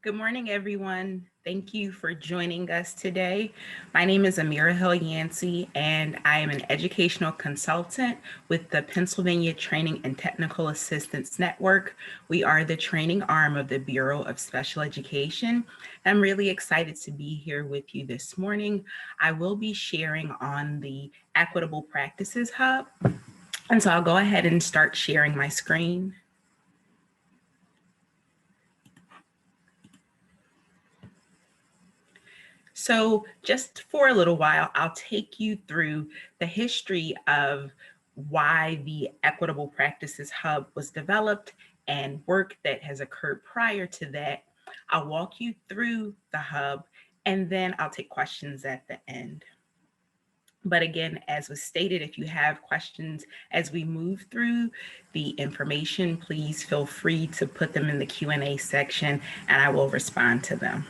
Good morning, everyone. Thank you for joining us today. My name is Amira Hill Yancey, and I am an educational consultant with the Pennsylvania Training and Technical Assistance Network. We are the training arm of the Bureau of Special Education. I'm really excited to be here with you this morning. I will be sharing on the Equitable Practices Hub. And so I'll go ahead and start sharing my screen. So just for a little while, I'll take you through the history of why the Equitable Practices Hub was developed and work that has occurred prior to that. I'll walk you through the hub, and then I'll take questions at the end. But again, as was stated, if you have questions as we move through the information, please feel free to put them in the Q&A section and I will respond to them.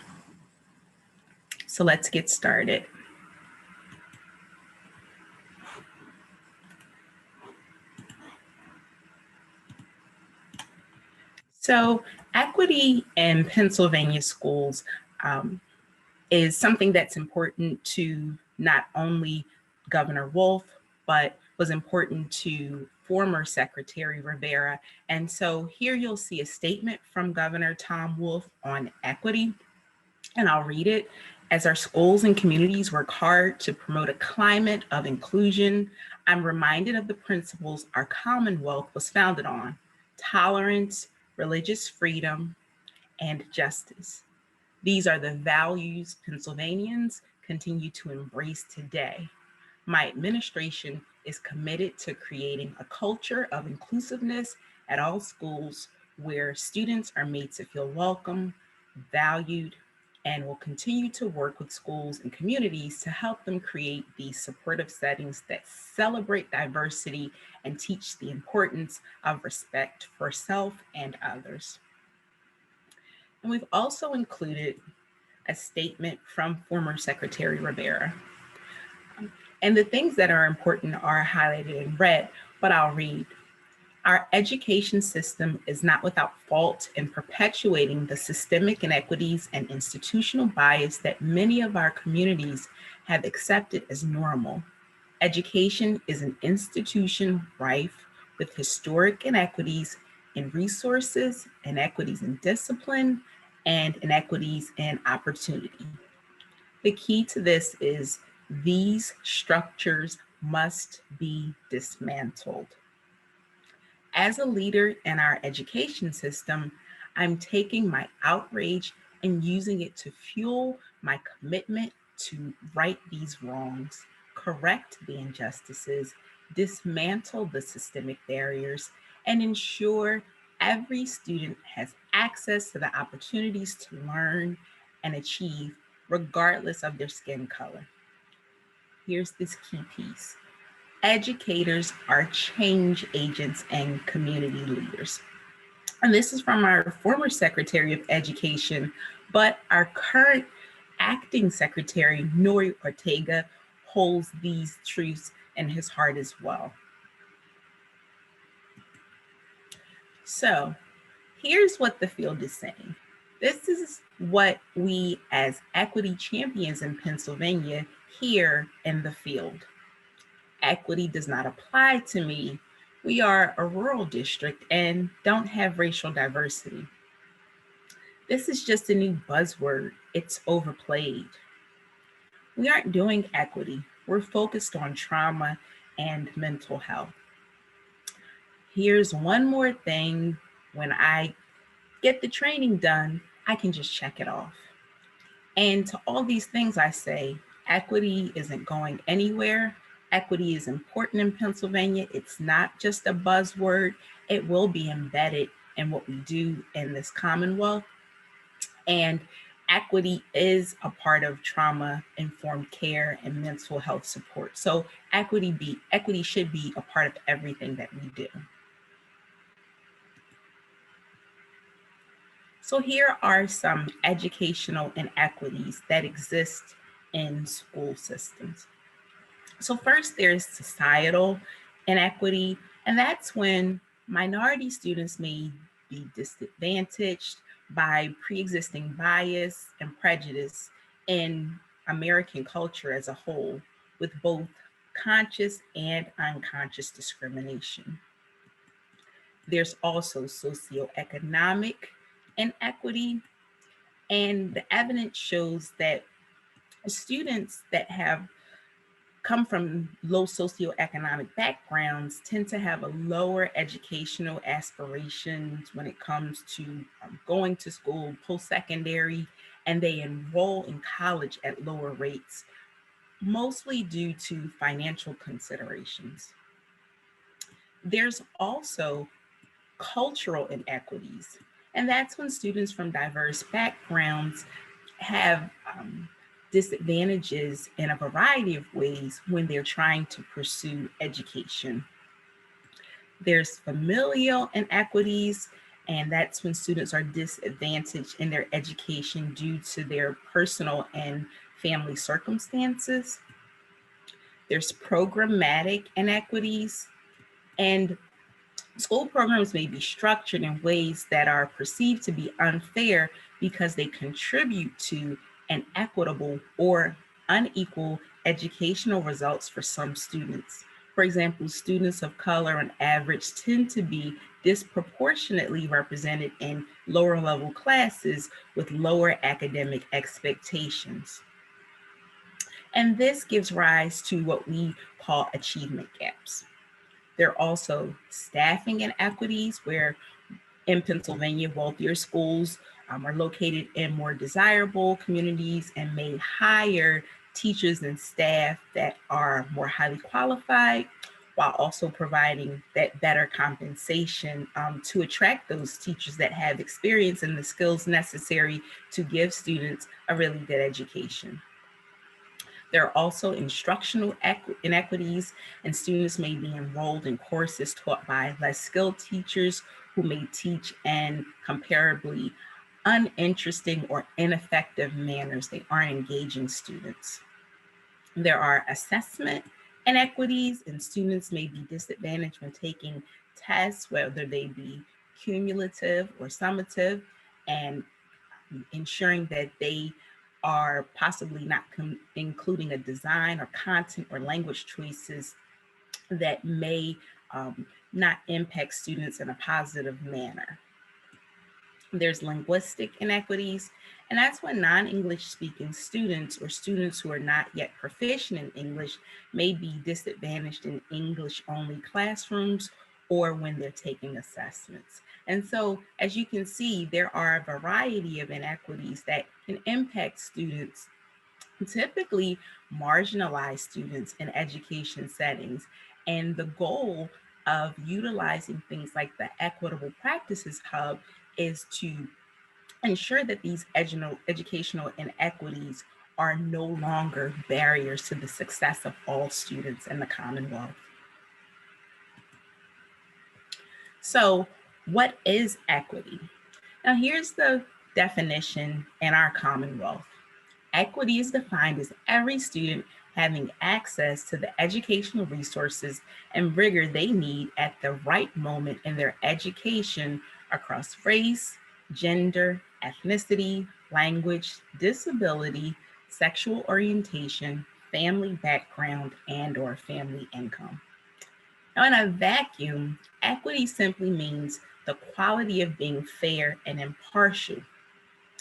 So let's get started. So equity in Pennsylvania schools is something that's important to not only Governor Wolf, but was important to former Secretary Rivera. And so here you'll see a statement from Governor Tom Wolf on equity, and I'll read it. As our schools and communities work hard to promote a climate of inclusion, I'm reminded of the principles our Commonwealth was founded on: tolerance, religious freedom, and justice. These are the values Pennsylvanians continue to embrace today. My administration is committed to creating a culture of inclusiveness at all schools where students are made to feel welcome, valued, and will continue to work with schools and communities to help them create these supportive settings that celebrate diversity and teach the importance of respect for self and others. And we've also included a statement from former Secretary Rivera. And the things that are important are highlighted in red, but I'll read. Our education system is not without fault in perpetuating the systemic inequities and institutional bias that many of our communities have accepted as normal. Education is an institution rife with historic inequities in resources, inequities in discipline, and inequities in opportunity. The key to this is these structures must be dismantled. As a leader in our education system, I'm taking my outrage and using it to fuel my commitment to right these wrongs, correct the injustices, dismantle the systemic barriers, and ensure every student has access to the opportunities to learn and achieve regardless of their skin color. Here's this key piece. Educators are change agents and community leaders. And this is from our former Secretary of Education, but our current acting Secretary, Nori Ortega, holds these truths in his heart as well. So here's what the field is saying. This is what we as equity champions in Pennsylvania hear in the field. Equity does not apply to me. We are a rural district and don't have racial diversity. This is just a new buzzword. It's overplayed. We aren't doing equity. We're focused on trauma and mental health. Here's one more thing. When I get the training done, I can just check it off. And to all these things I say, equity isn't going anywhere. Equity is important in Pennsylvania. It's not just a buzzword. It will be embedded in what we do in this Commonwealth. And equity is a part of trauma-informed care and mental health support. So equity should be a part of everything that we do. So here are some educational inequities that exist in school systems. So first, there's societal inequity, and that's when minority students may be disadvantaged by pre-existing bias and prejudice in American culture as a whole, with both conscious and unconscious discrimination. There's also socioeconomic inequity, and the evidence shows that students that have come from low socioeconomic backgrounds tend to have a lower educational aspirations when it comes to going to school, post-secondary, and they enroll in college at lower rates, mostly due to financial considerations. There's also cultural inequities, and that's when students from diverse backgrounds have disadvantages in a variety of ways when they're trying to pursue education. There's familial inequities, and that's when students are disadvantaged in their education due to their personal and family circumstances. There's programmatic inequities, and school programs may be structured in ways that are perceived to be unfair because they contribute to inequitable or unequal educational results for some students. For example, students of color on average tend to be disproportionately represented in lower level classes with lower academic expectations. And this gives rise to what we call achievement gaps. There are also staffing inequities where in Pennsylvania, wealthier schools are located in more desirable communities and may hire teachers and staff that are more highly qualified, while also providing that better compensation to attract those teachers that have experience and the skills necessary to give students a really good education. There are also instructional inequities, and students may be enrolled in courses taught by less skilled teachers who may teach in comparably uninteresting or ineffective manners. They aren't engaging students. There are assessment inequities, and students may be disadvantaged when taking tests, whether they be cumulative or summative, and ensuring that they are possibly not including a design or content or language choices that may not impact students in a positive manner. There's linguistic inequities, and that's when non-English speaking students or students who are not yet proficient in English may be disadvantaged in English only classrooms or when they're taking assessments. And so, as you can see, there are a variety of inequities that can impact students, typically marginalized students in education settings. And the goal of utilizing things like the Equitable Practices Hub is to ensure that these educational inequities are no longer barriers to the success of all students in the Commonwealth. So, what is equity? Now, here's the definition in our Commonwealth. Equity is defined as every student having access to the educational resources and rigor they need at the right moment in their education across race, gender, ethnicity, language, disability, sexual orientation, family background, and/or family income. Now, in a vacuum, equity simply means the quality of being fair and impartial.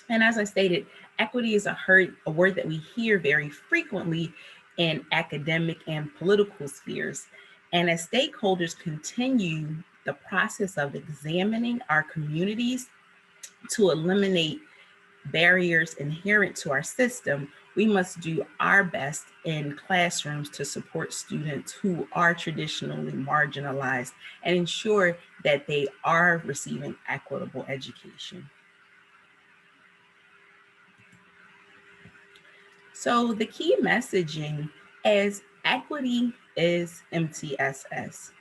And as I stated, equity is a word that we hear very frequently in academic and political spheres. And as stakeholders continue the process of examining our communities to eliminate barriers inherent to our system, we must do our best in classrooms to support students who are traditionally marginalized and ensure that they are receiving equitable education. So the key messaging is equity is MTSS.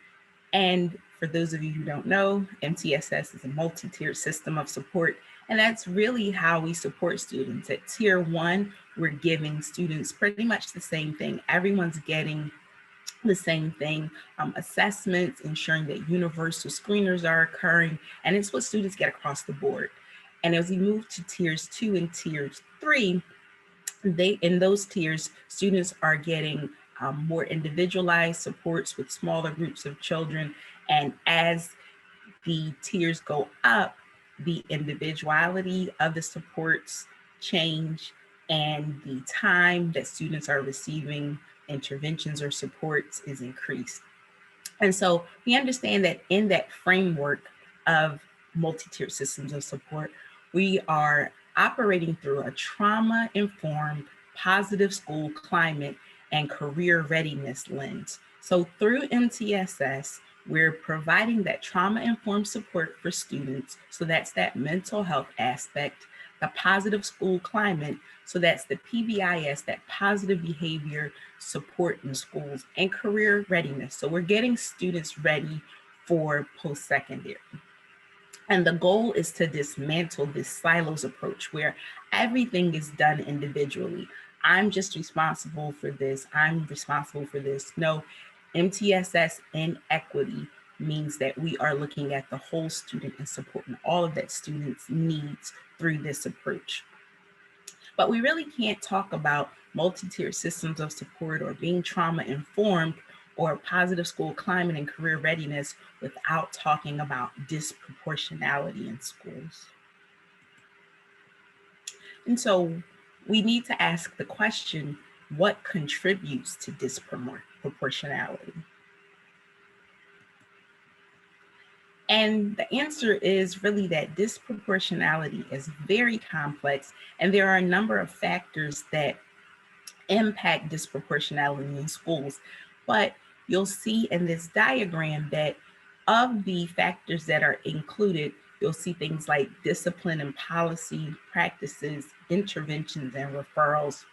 And for those of you who don't know, MTSS is a multi-tiered system of support. And that's really how we support students. At tier 1, we're giving students pretty much the same thing. Everyone's getting the same thing, assessments, ensuring that universal screeners are occurring, and it's what students get across the board. And as we move to tiers 2 and tiers 3, in those tiers, students are getting more individualized supports with smaller groups of children. And as the tiers go up, the individuality of the supports change, and the time that students are receiving interventions or supports is increased. And so we understand that in that framework of multi-tiered systems of support, we are operating through a trauma-informed, positive school climate and career readiness lens. So through MTSS, we're providing that trauma-informed support for students. So that's that mental health aspect, the positive school climate. So that's the PBIS, that positive behavior support in schools, and career readiness. So we're getting students ready for post-secondary. And the goal is to dismantle this silos approach where everything is done individually. I'm just responsible for this. I'm responsible for this. No, MTSS and equity means that we are looking at the whole student and supporting all of that student's needs through this approach. But we really can't talk about multi-tiered systems of support or being trauma-informed or positive school climate and career readiness without talking about disproportionality in schools. And so we need to ask the question, what contributes to disproportionality? And the answer is really that disproportionality is very complex, and there are a number of factors that impact disproportionality in schools. But you'll see in this diagram that of the factors that are included, you'll see things like discipline and policy, practices, interventions and referrals,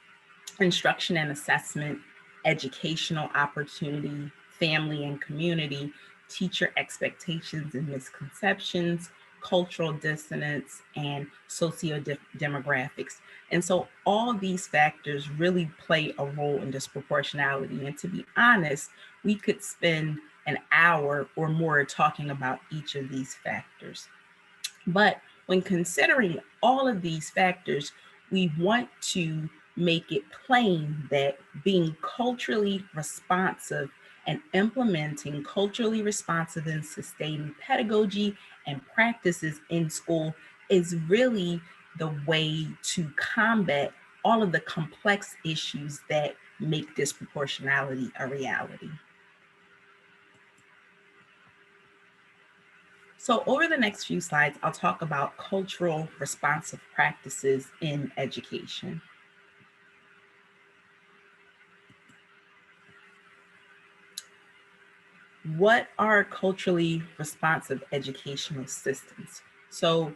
instruction and assessment, educational opportunity, family and community, teacher expectations and misconceptions, cultural dissonance, and socio-demographics. And so all these factors really play a role in disproportionality. And to be honest, we could spend an hour or more talking about each of these factors. But when considering all of these factors, we want to make it plain that being culturally responsive and implementing culturally responsive and sustaining pedagogy and practices in school is really the way to combat all of the complex issues that make disproportionality a reality. So over the next few slides, I'll talk about cultural responsive practices in education. What are culturally responsive educational systems? So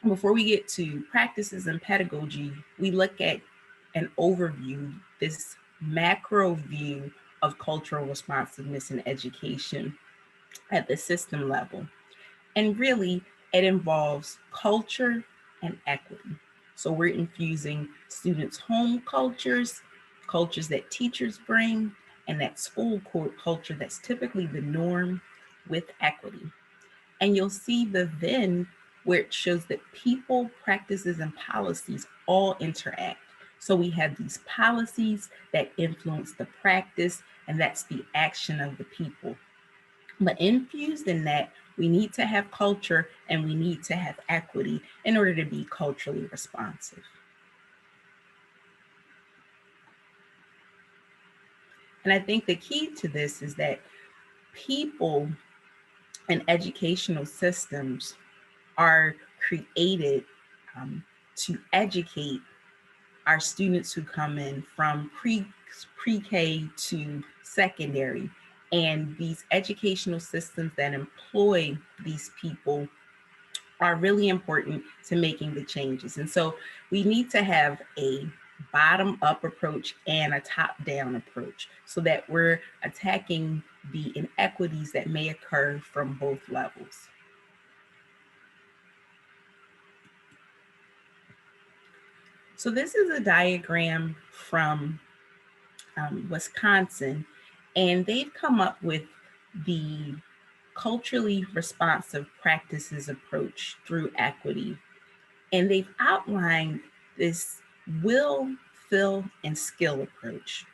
before we get to practices and pedagogy, we look at an overview, this macro view of cultural responsiveness in education at the system level. And really, it involves culture and equity. So we're infusing students' home cultures, cultures that teachers bring, and that school culture that's typically the norm with equity. And you'll see the Venn where it shows that people, practices, and policies all interact. So we have these policies that influence the practice, and that's the action of the people. But infused in that, we need to have culture and we need to have equity in order to be culturally responsive. And I think the key to this is that people and educational systems are created to educate our students who come in from pre-K to secondary. And these educational systems that employ these people are really important to making the changes. And so we need to have a bottom-up approach and a top-down approach so that we're attacking the inequities that may occur from both levels. So this is a diagram from Wisconsin, and they've come up with the culturally responsive practices approach through equity. And they've outlined this will, feel, and skill approach.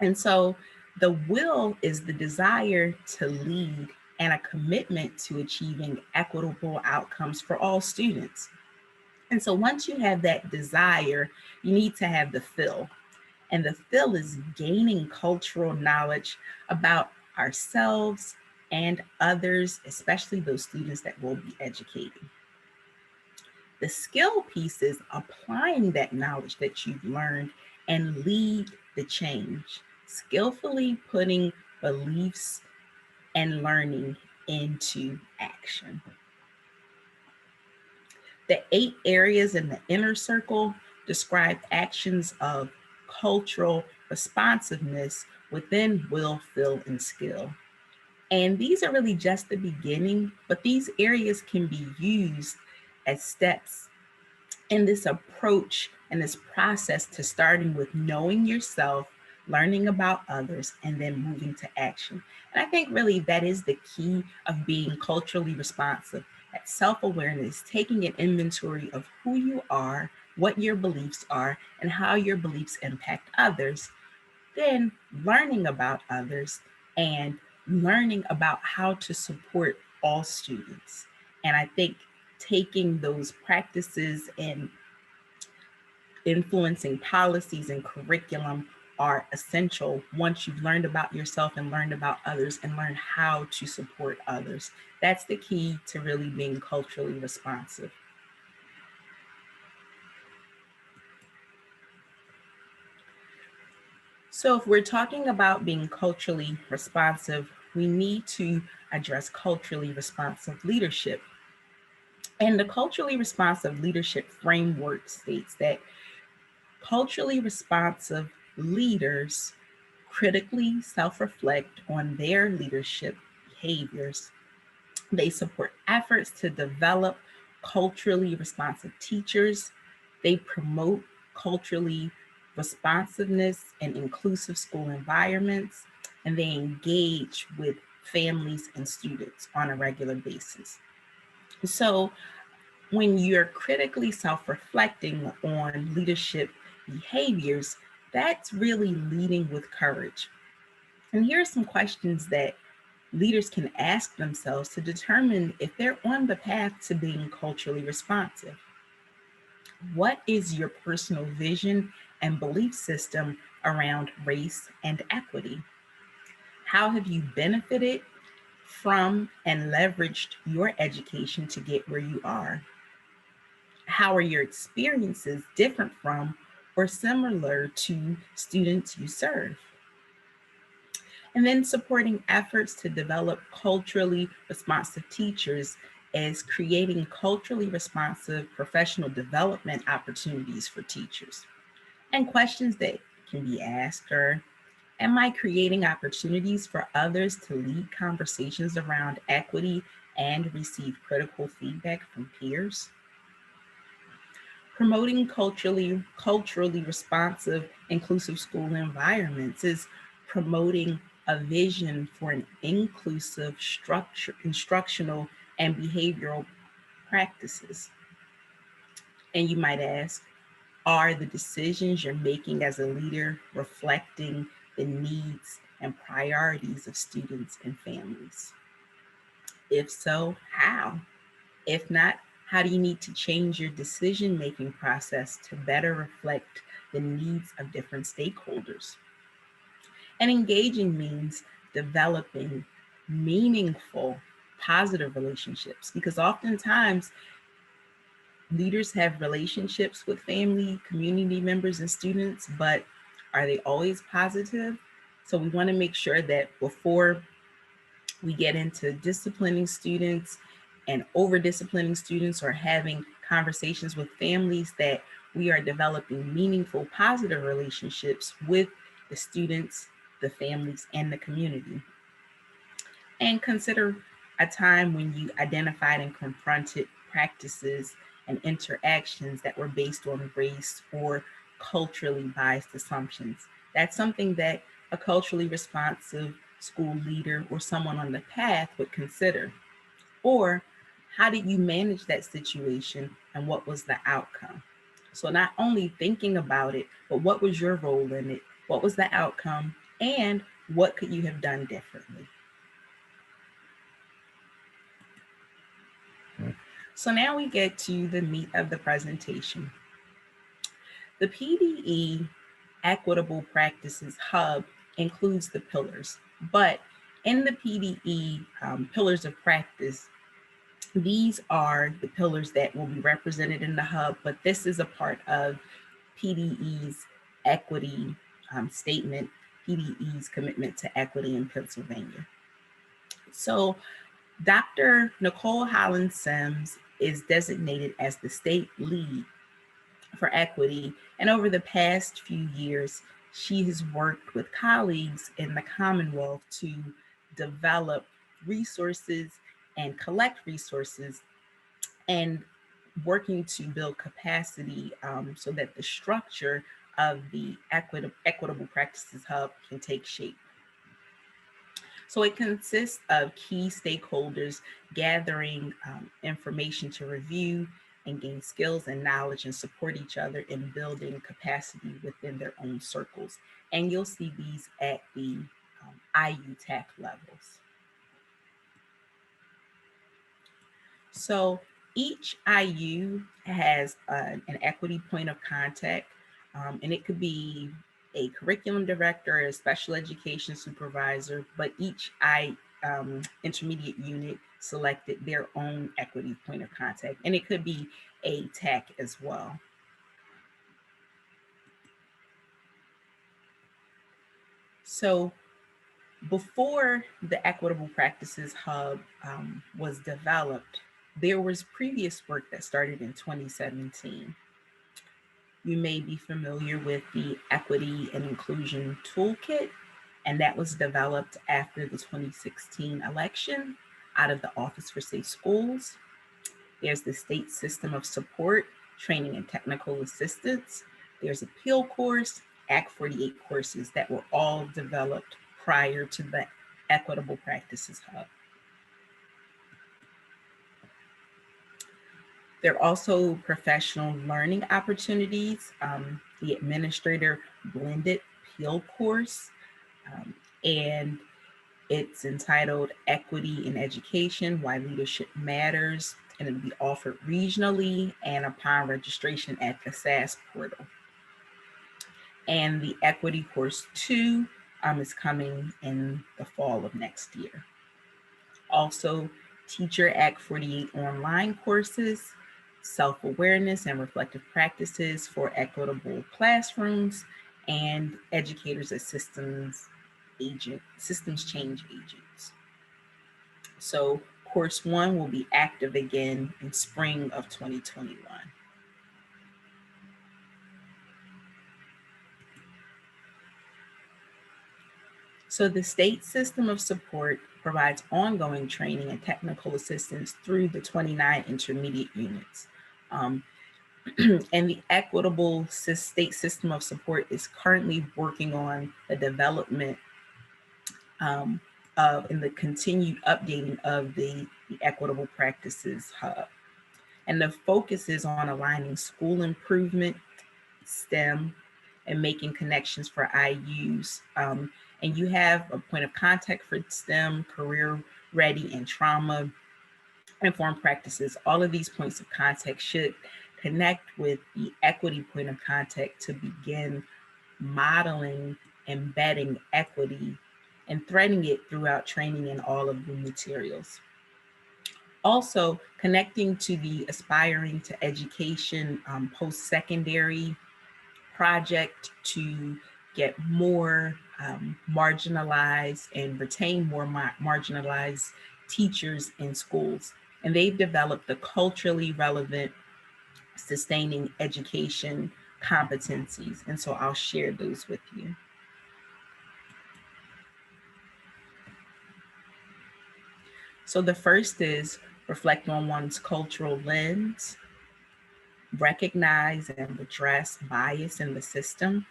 And so the will is the desire to lead and a commitment to achieving equitable outcomes for all students. And so once you have that desire, you need to have the feel. And the feel is gaining cultural knowledge about ourselves and others, especially those students that will be educated. The skill piece is applying that knowledge that you've learned and lead the change, skillfully putting beliefs and learning into action. The 8 areas in the inner circle describe actions of cultural responsiveness within will, feel, and skill. And these are really just the beginning, but these areas can be used as steps in this approach and this process to starting with knowing yourself, learning about others, and then moving to action. And I think really that is the key of being culturally responsive. That self-awareness, taking an inventory of who you are, what your beliefs are, and how your beliefs impact others, then learning about others and learning about how to support all students. And I think taking those practices and influencing policies and curriculum are essential once you've learned about yourself and learned about others and learned how to support others. That's the key to really being culturally responsive. So if we're talking about being culturally responsive, we need to address culturally responsive leadership. And the culturally responsive leadership framework states that culturally responsive leaders critically self-reflect on their leadership behaviors. They support efforts to develop culturally responsive teachers. They promote culturally responsiveness and inclusive school environments, and they engage with families and students on a regular basis. So when you're critically self-reflecting on leadership behaviors, that's really leading with courage. And here are some questions that leaders can ask themselves to determine if they're on the path to being culturally responsive. What is your personal vision and belief system around race and equity? How have you benefited from and leveraged your education to get where you are? How are your experiences different from or similar to students you serve? And then supporting efforts to develop culturally responsive teachers is creating culturally responsive professional development opportunities for teachers. And questions that can be asked are, am I creating opportunities for others to lead conversations around equity and receive critical feedback from peers? Promoting culturally responsive, inclusive school environments is promoting a vision for an inclusive instructional and behavioral practices. And you might ask, are the decisions you're making as a leader reflecting the needs and priorities of students and families? If so, how? If not, how do you need to change your decision-making process to better reflect the needs of different stakeholders? And engaging means developing meaningful, positive relationships, because oftentimes leaders have relationships with family, community members, and students, but are they always positive? So we want to make sure that before we get into disciplining students and over disciplining students or having conversations with families, that we are developing meaningful, positive relationships with the students, the families, and the community. And consider a time when you identified and confronted practices and interactions that were based on race or culturally biased assumptions. That's something that a culturally responsive school leader or someone on the path would consider. Or how did you manage that situation and what was the outcome. So not only thinking about it, but what was your role in it? What was the outcome? And what could you have done differently? So now we get to the meat of the presentation. The PDE Equitable Practices Hub includes the pillars, but in the PDE pillars of practice, these are the pillars that will be represented in the hub, but this is a part of PDE's equity statement, PDE's commitment to equity in Pennsylvania. So Dr. Nicole Holland Sims is designated as the state lead for equity, and over the past few years, she has worked with colleagues in the Commonwealth to develop resources and collect resources and working to build capacity so that the structure of the Equitable Practices Hub can take shape. So it consists of key stakeholders gathering information to review and gain skills and knowledge and support each other in building capacity within their own circles. And you'll see these at the IUTAC levels. So each IU has an equity point of contact, and it could be a curriculum director, a special education supervisor, but each intermediate unit selected their own equity point of contact, and it could be a TAC as well. So before the Equitable Practices Hub was developed, there was previous work that started in 2017. You may be familiar with the Equity and Inclusion Toolkit, and that was developed after the 2016 election out of the Office for Safe Schools. There's the State System of Support, Training and Technical Assistance. There's Appeal Course, Act 48 courses that were all developed prior to the Equitable Practices Hub. There are also professional learning opportunities, the Administrator Blended Appeal Course, and it's entitled Equity in Education, Why Leadership Matters, and it'll be offered regionally and upon registration at the SAS portal. And the Equity Course 2 is coming in the fall of next year. Also, Teacher Act 48 online courses, self-awareness and reflective practices for equitable classrooms, and educators as systems change agents. So course 1 will be active again in spring of 2021. So the State System of Support provides ongoing training and technical assistance through the 29 intermediate units. And the Equitable State System of Support is currently working on the development and the continued updating of the Equitable Practices Hub. And the focus is on aligning school improvement, STEM, and making connections for IUs. And you have a point of contact for STEM, career ready, and trauma informed practices. All of these points of contact should connect with the equity point of contact to begin modeling, embedding equity, and threading it throughout training in all of the materials. Also, connecting to the Aspiring to Education post-secondary project to get more marginalized and retain more marginalized teachers in schools. And they've developed the culturally relevant sustaining education competencies. And so I'll share those with you. So the first is reflect on one's cultural lens, recognize and address bias in the system,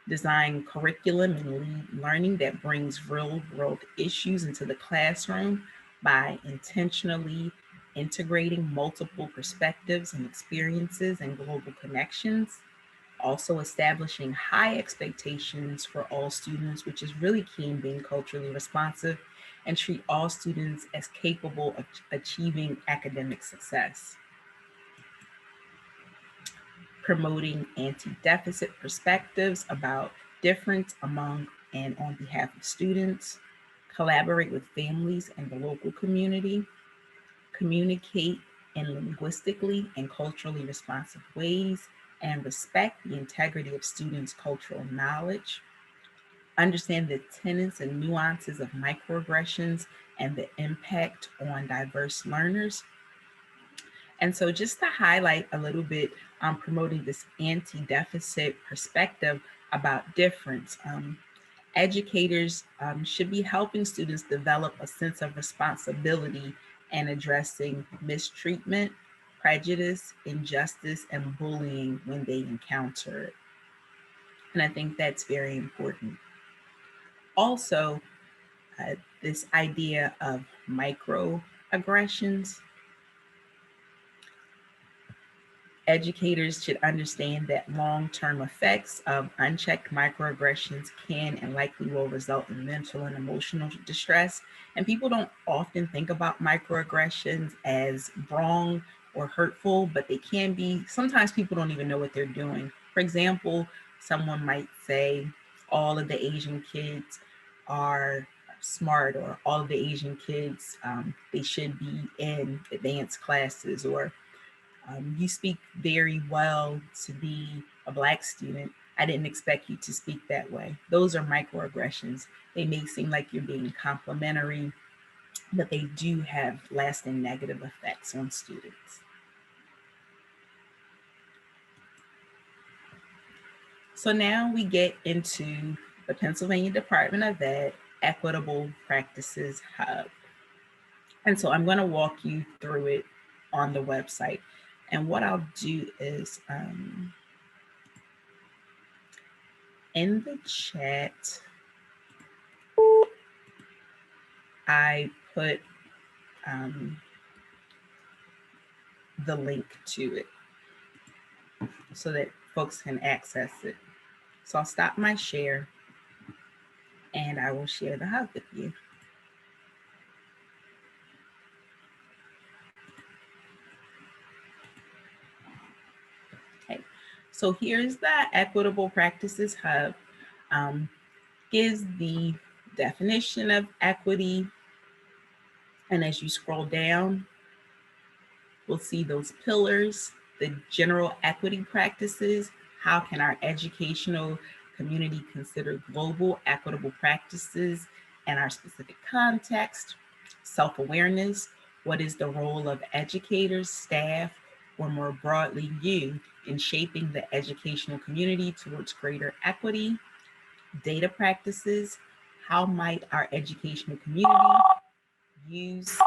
design curriculum and lead learning that brings real world issues into the classroom by intentionally integrating multiple perspectives and experiences and global connections, also establishing high expectations for all students, which is really key in being culturally responsive, and treat all students as capable of achieving academic success. Promoting anti-deficit perspectives about difference among and on behalf of students, collaborate with families and the local community, communicate in linguistically and culturally responsive ways, and respect the integrity of students' cultural knowledge, understand the tenets and nuances of microaggressions and the impact on diverse learners. And so just to highlight a little bit on promoting this anti-deficit perspective about difference, educators should be helping students develop a sense of responsibility and addressing mistreatment, prejudice, injustice, and bullying when they encounter it. And I think that's very important. Also, this idea of microaggressions. Educators should understand that long-term effects of unchecked microaggressions can and likely will result in mental and emotional distress. And people don't often think about microaggressions as wrong or hurtful, but they can be. Sometimes people don't even know what they're doing. For example, someone might say, all of the Asian kids are smart, or all of the Asian kids, they should be in advanced classes, or you speak very well to be a Black student. I didn't expect you to speak that way. Those are microaggressions. They may seem like you're being complimentary, but they do have lasting negative effects on students. So now we get into the Pennsylvania Department of Ed Equitable Practices Hub. And so I'm going to walk you through it on the website. And what I'll do is in the chat, I put the link to it so that folks can access it. So I'll stop my share and I will share the hub with you. Okay, so here's the Equitable Practices Hub. Gives the definition of equity. And as you scroll down, we'll see those pillars, the general equity practices. How can our educational community consider global equitable practices in our specific context? Self-awareness. What is the role of educators, staff, or more broadly you in shaping the educational community towards greater equity? Data practices. How might our educational community use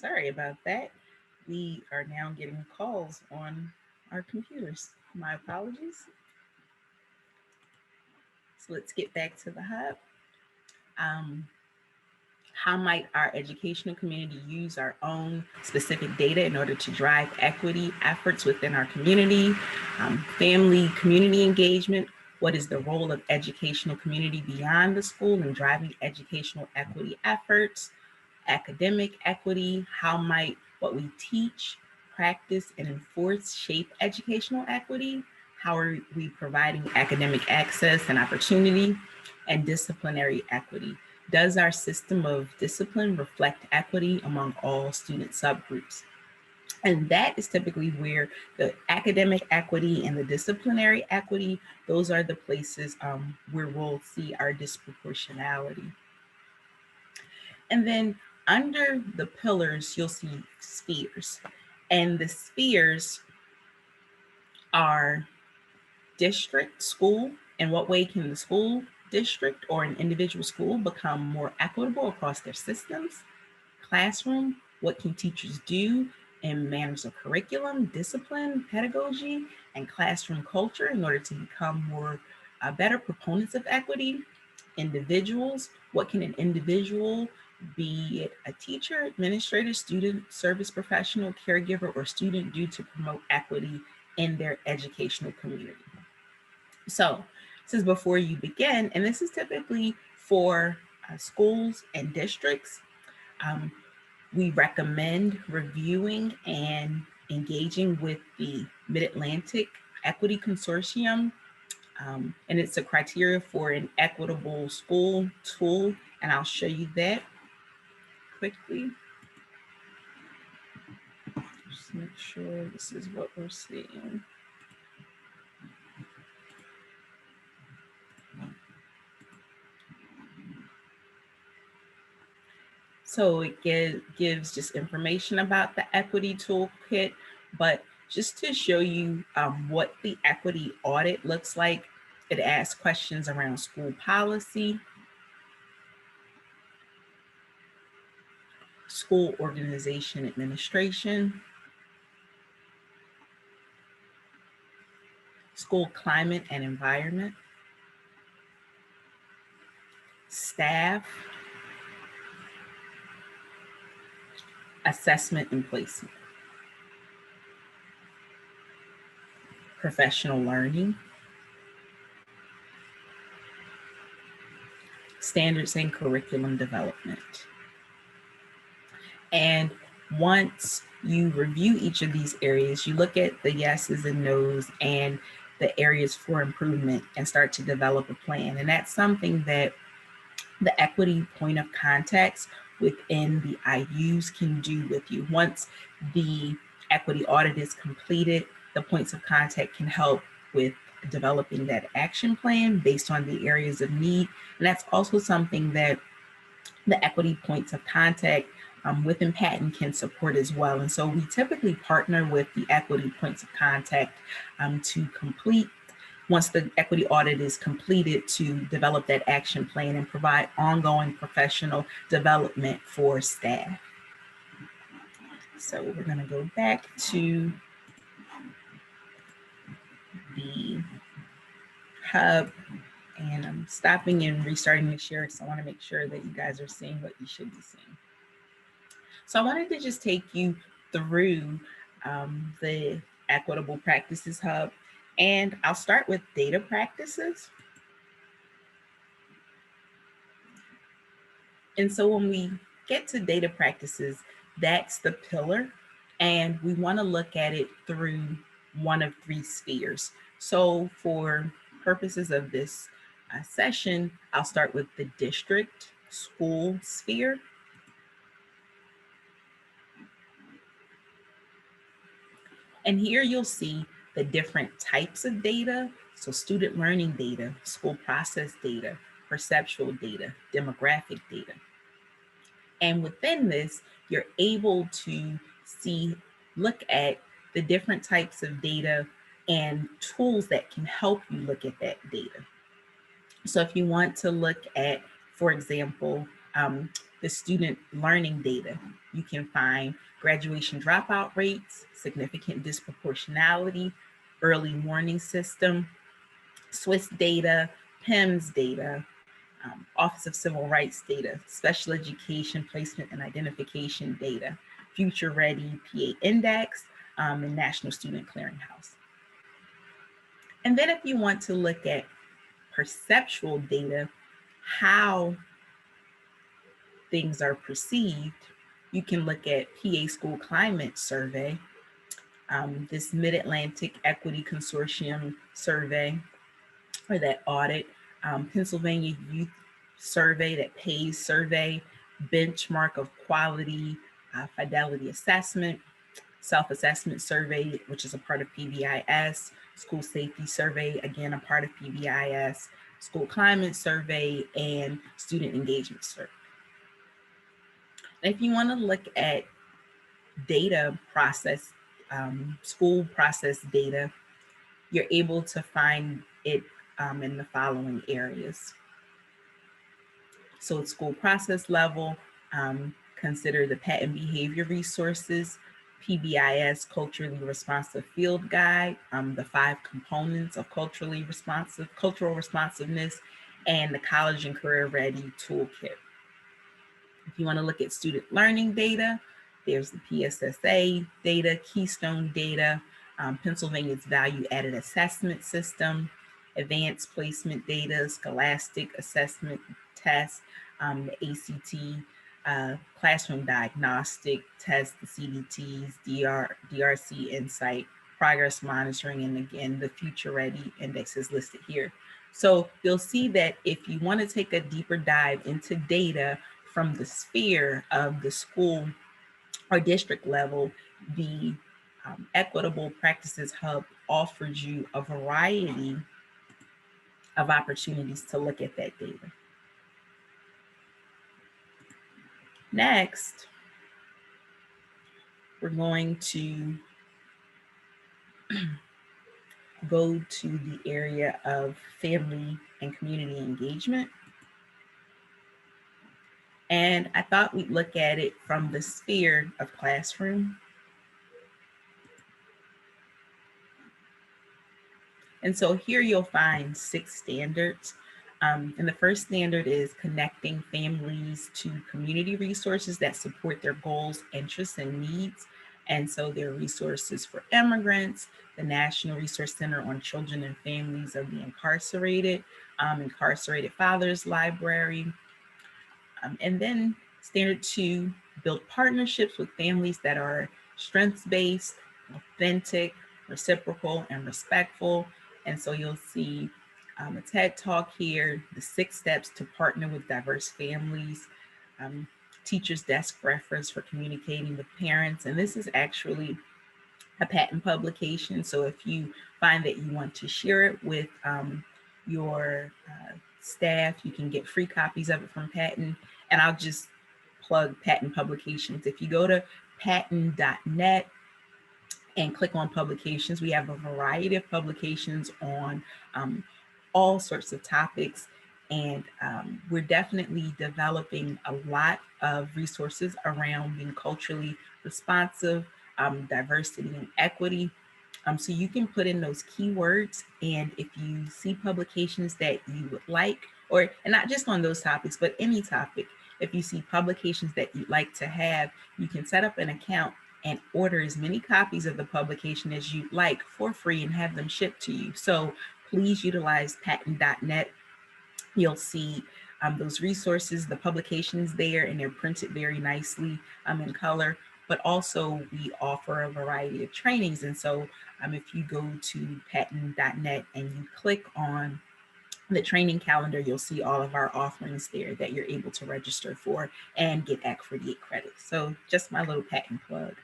Sorry about that. We are now getting calls on our computers. My apologies. So let's get back to the hub. How might our educational community use our own specific data in order to drive equity efforts within our community? Family community engagement. What is the role of educational community beyond the school in driving educational equity efforts? Academic equity. How might what we teach, practice, and enforce shape educational equity? How are we providing academic access and opportunity? And disciplinary equity. Does our system of discipline reflect equity among all student subgroups? And that is typically where the academic equity and the disciplinary equity, those are the places where we'll see our disproportionality. And then under the pillars, you'll see spheres. And the spheres are district, school. In what way can the school district or an individual school become more equitable across their systems? Classroom, what can teachers do in manners of curriculum, discipline, pedagogy, and classroom culture in order to become more better proponents of equity. Individuals, what can an individual, be it a teacher, administrator, student, service professional, caregiver, or student, do to promote equity in their educational community? So this is before you begin, and this is typically for schools and districts. Um, we recommend reviewing and engaging with the Mid-Atlantic Equity Consortium, and it's a criteria for an equitable school tool, and I'll show you that quickly. Just make sure this is what we're seeing. So it gives just information about the equity toolkit, but just to show you what the equity audit looks like, it asks questions around school policy, school organization administration, school climate and environment, staff, assessment and placement, professional learning, standards and curriculum development. And once you review each of these areas, you look at the yeses and nos and the areas for improvement and start to develop a plan. And that's something that the equity point of contacts within the IUs can do with you. Once the equity audit is completed, the points of contact can help with developing that action plan based on the areas of need. And that's also something that the equity points of contact within Patton can support as well. And so we typically partner with the equity points of contact to complete, once the equity audit is completed, to develop that action plan and provide ongoing professional development for staff. So we're going to go back to the hub, and I'm stopping and restarting to share because I want to make sure that you guys are seeing what you should be seeing. So I wanted to just take you through the Equitable Practices Hub, and I'll start with data practices. And so when we get to data practices, that's the pillar, and we want to look at it through one of three spheres. So for purposes of this session, I'll start with the district school sphere. And here you'll see the different types of data. So student learning data, school process data, perceptual data, demographic data. And within this, you're able to look at the different types of data and tools that can help you look at that data. So if you want to look at, for example, the student learning data, you can find graduation dropout rates, significant disproportionality, early warning system, Swiss data, PIMS data, Office of Civil Rights data, special education placement and identification data, Future Ready PA Index, and National Student Clearinghouse. And then if you want to look at perceptual data, how things are perceived, you can look at PA School Climate Survey, this Mid-Atlantic Equity Consortium survey, or that audit, Pennsylvania Youth Survey, that PAYS survey, benchmark of quality, fidelity assessment, self-assessment survey, which is a part of PBIS, school safety survey, again, a part of PBIS, school climate survey, and student engagement survey. And if you want to look at data process, school process data, you're able to find it in the following areas. So at school process level, consider the Patton behavior resources, PBIS Culturally Responsive Field Guide, the 5 components of cultural responsiveness, and the College and Career Ready Toolkit. If you want to look at student learning data, there's the PSSA data, Keystone data, Pennsylvania's Value Added Assessment System, Advanced Placement Data, Scholastic Assessment Tests, the ACT, Classroom Diagnostic Test, the CDTs, DRC Insight, Progress Monitoring, and again, the Future Ready Index is listed here. So you'll see that if you want to take a deeper dive into data from the sphere of the school or district level, the Equitable Practices Hub offers you a variety of opportunities to look at that data. Next, we're going to go to the area of family and community engagement. And I thought we'd look at it from the sphere of classroom. And so here you'll find 6 standards. And the first standard is connecting families to community resources that support their goals, interests, and needs. And so there are resources for immigrants, the National Resource Center on Children and Families of the Incarcerated, Incarcerated Fathers Library. And then standard 2, build partnerships with families that are strengths-based, authentic, reciprocal, and respectful. And so you'll see a TED Talk here, the 6 steps to partner with diverse families, teacher's desk reference for communicating with parents. And this is actually a Patton publication. So if you find that you want to share it with your staff, you can get free copies of it from Patton. And I'll just plug Patton Publications. If you go to patton.net and click on publications, we have a variety of publications on all sorts of topics. And we're definitely developing a lot of resources around being culturally responsive, diversity and equity. So you can put in those keywords, and if you see publications that you would like, and not just on those topics, but any topic, if you see publications that you'd like to have, you can set up an account and order as many copies of the publication as you'd like for free and have them shipped to you. So please utilize patton.net. You'll see those resources, the publications there, and they're printed very nicely in color. But also we offer a variety of trainings. And so if you go to patton.net and you click on the training calendar, you'll see all of our offerings there that you're able to register for and get Act 48 credits. So just my little Patton plug.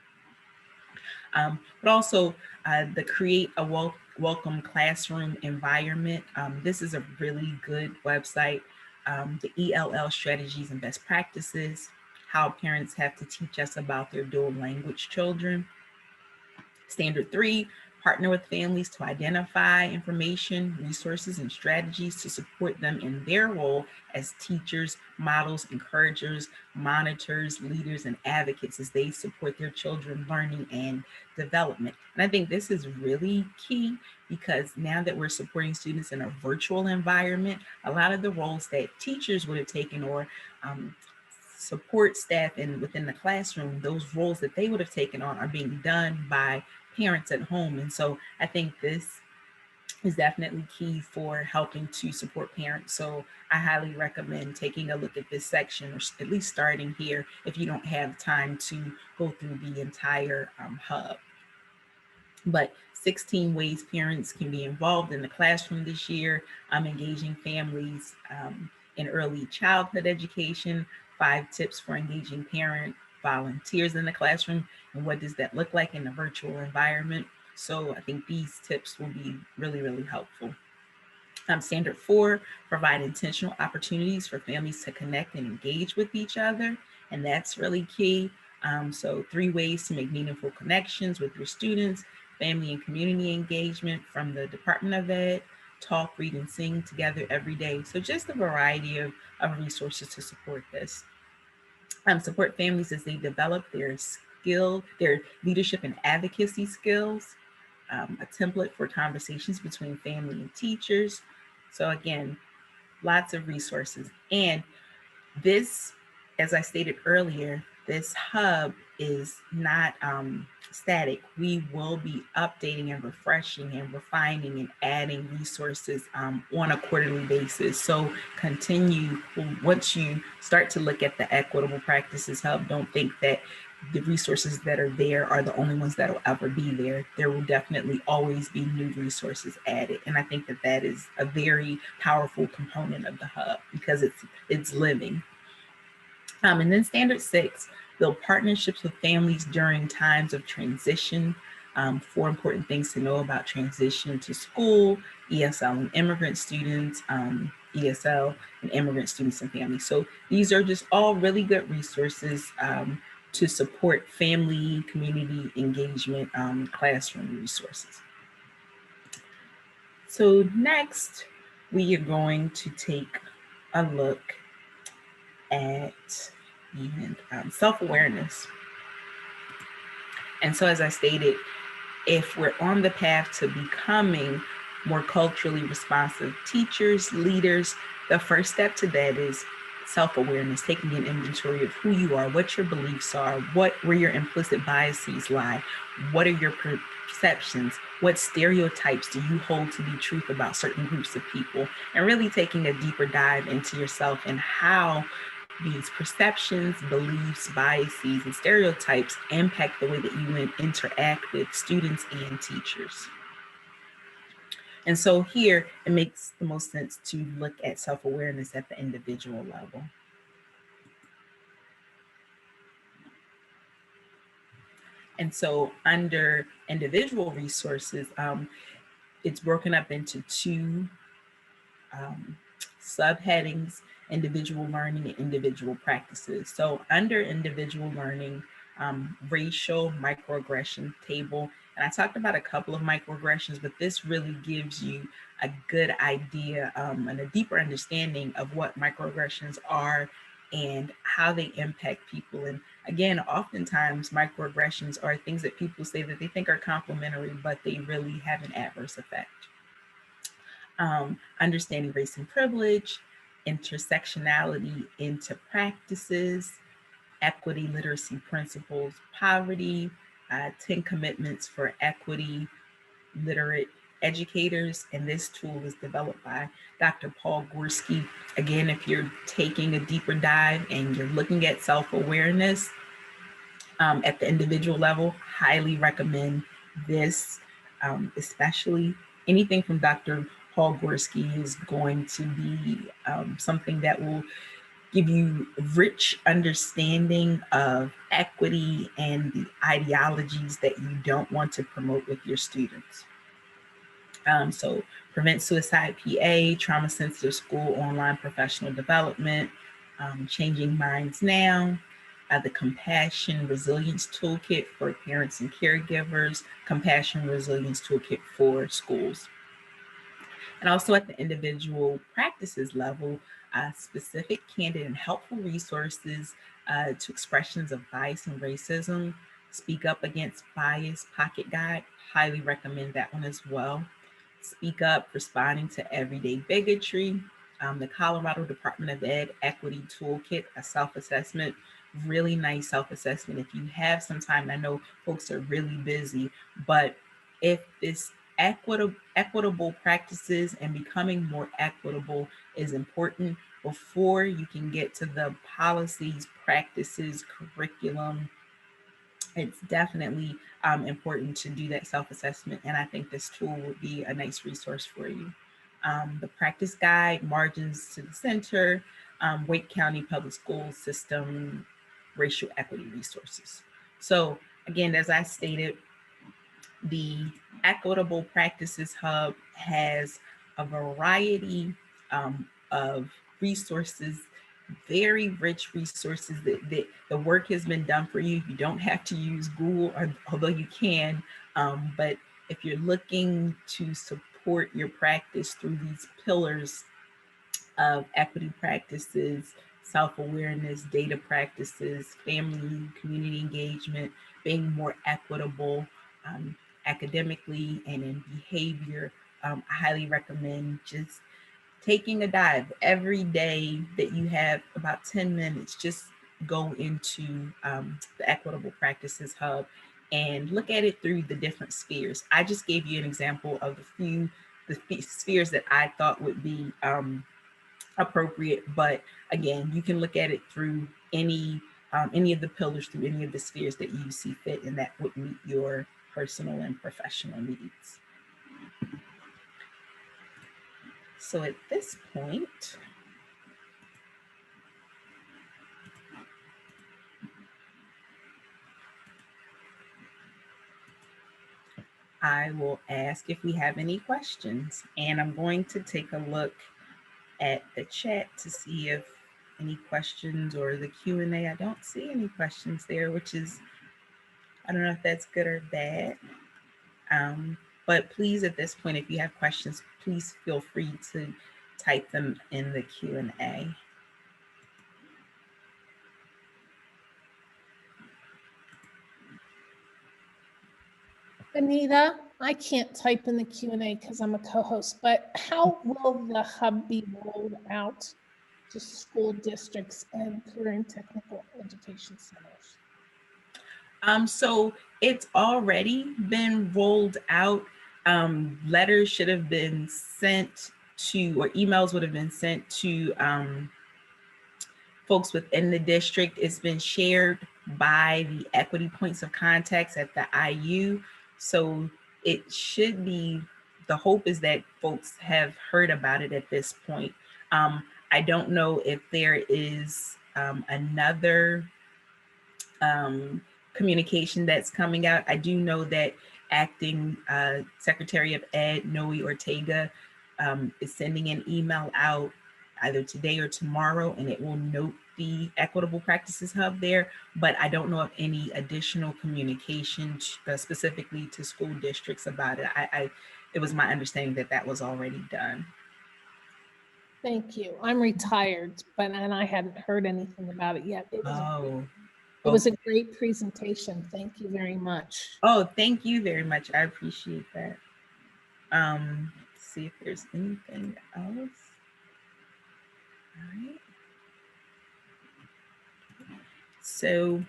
But also the Create a Welcome Classroom Environment. This is a really good website. The ELL strategies and best practices, how parents have to teach us about their dual language children. Standard 3, partner with families to identify information, resources, and strategies to support them in their role as teachers, models, encouragers, monitors, leaders, and advocates as they support their children learning and development. And I think this is really key because now that we're supporting students in a virtual environment, a lot of the roles that teachers would have taken or support staff within the classroom, those roles that they would have taken on are being done by parents at home. And so I think this is definitely key for helping to support parents. So I highly recommend taking a look at this section, or at least starting here if you don't have time to go through the entire hub. But 16 ways parents can be involved in the classroom this year. Engaging families in early childhood education, 5 tips for engaging parent volunteers in the classroom, and what does that look like in a virtual environment. So I think these tips will be really, really helpful. Standard 4, provide intentional opportunities for families to connect and engage with each other, and that's really key. So 3 ways to make meaningful connections with your students, family and community engagement from the Department of Ed, talk, read, and sing together every day. So just a variety of resources to support this. Support families as they develop their their leadership and advocacy skills, a template for conversations between family and teachers. So again, lots of resources. And this, as I stated earlier, this hub is not static. We will be updating and refreshing and refining and adding resources on a quarterly basis. So continue, once you start to look at the Equitable Practices Hub, don't think that the resources that are there are the only ones that will ever be there. There will definitely always be new resources added. And I think that that is a very powerful component of the hub because it's living. And then standard 6, build partnerships with families during times of transition. 4 important things to know about transition to school, ESL and immigrant students, ESL and immigrant students and families. So these are just all really good resources to support family, community engagement, classroom resources. So next, we are going to take a look at self-awareness. And so, as I stated, if we're on the path to becoming more culturally responsive teachers, leaders, the first step to that is self-awareness, taking an inventory of who you are, what your beliefs are, where your implicit biases lie, what are your perceptions, what stereotypes do you hold to be truth about certain groups of people, and really taking a deeper dive into yourself and how these perceptions, beliefs, biases, and stereotypes impact the way that you interact with students and teachers. And so here, it makes the most sense to look at self-awareness at the individual level. And so under individual resources, it's broken up into 2 subheadings: individual learning and individual practices. So under individual learning, racial microaggression table. And I talked about a couple of microaggressions, but this really gives you a good idea and a deeper understanding of what microaggressions are and how they impact people. And again, oftentimes microaggressions are things that people say that they think are complimentary, but they really have an adverse effect. Understanding race and privilege, intersectionality into practices, equity literacy principles, poverty, 10 commitments for equity literate educators. And this tool is developed by Dr. Paul Gorski. Again, if you're taking a deeper dive and you're looking at self-awareness at the individual level, highly recommend this, especially anything from Dr. Paul Gorski is going to be something that will give you rich understanding of equity and the ideologies that you don't want to promote with your students. So Prevent Suicide PA, Trauma Sensitive School Online Professional Development, Changing Minds Now, the Compassion Resilience Toolkit for parents and caregivers, Compassion Resilience Toolkit for schools. And also at the individual practices level, specific, candid, and helpful resources to expressions of bias and racism. Speak Up Against Bias Pocket Guide, highly recommend that one as well. Speak Up, Responding to Everyday Bigotry. The Colorado Department of Ed Equity Toolkit, a self-assessment, really nice self-assessment. If you have some time, I know folks are really busy, but if this equitable practices and becoming more equitable is important before you can get to the policies, practices, curriculum, it's definitely important to do that self-assessment. And I think this tool would be a nice resource for you. The practice guide, Margins to the Center, Wake County Public School System, racial equity resources. So again, as I stated, the Equitable Practices Hub has a variety of resources, very rich resources that the work has been done for you. You don't have to use Google, although you can, but if you're looking to support your practice through these pillars of equity practices, self-awareness, data practices, family, community engagement, being more equitable academically and in behavior. I highly recommend just taking a dive every day that you have about 10 minutes. Just go into the Equitable Practices Hub and look at it through the different spheres. I just gave you an example of the spheres that I thought would be appropriate, but again, you can look at it through any of the pillars, through any of the spheres that you see fit, and that would meet your personal and professional needs. So at this point, I will ask if we have any questions, and I'm going to take a look at the chat to see if any questions, or the Q&A. I don't see any questions there, which is, I don't know if that's good or bad. But please, at this point, if you have questions, please feel free to type them in the Q&A. Anita, I can't type in the Q&A because I'm a co-host, but how will the hub be rolled out to school districts and career and technical education centers? So it's already been rolled out. Letters should have been sent to, or emails would have been sent to folks within the district. It's been shared by the equity points of contacts at the IU. So it should be, the hope is that folks have heard about it at this point. I don't know if there is another communication that's coming out. I do know that acting Secretary of Ed, Noe Ortega, is sending an email out either today or tomorrow, and it will note the Equitable Practices Hub there, but I don't know of any additional communication specifically to school districts about it. It was my understanding that that was already done. Thank you. I'm retired, and I hadn't heard anything about it yet. It was a great presentation. Thank you very much. Oh, thank you very much. I appreciate that. Let's see if there's anything else. All right. So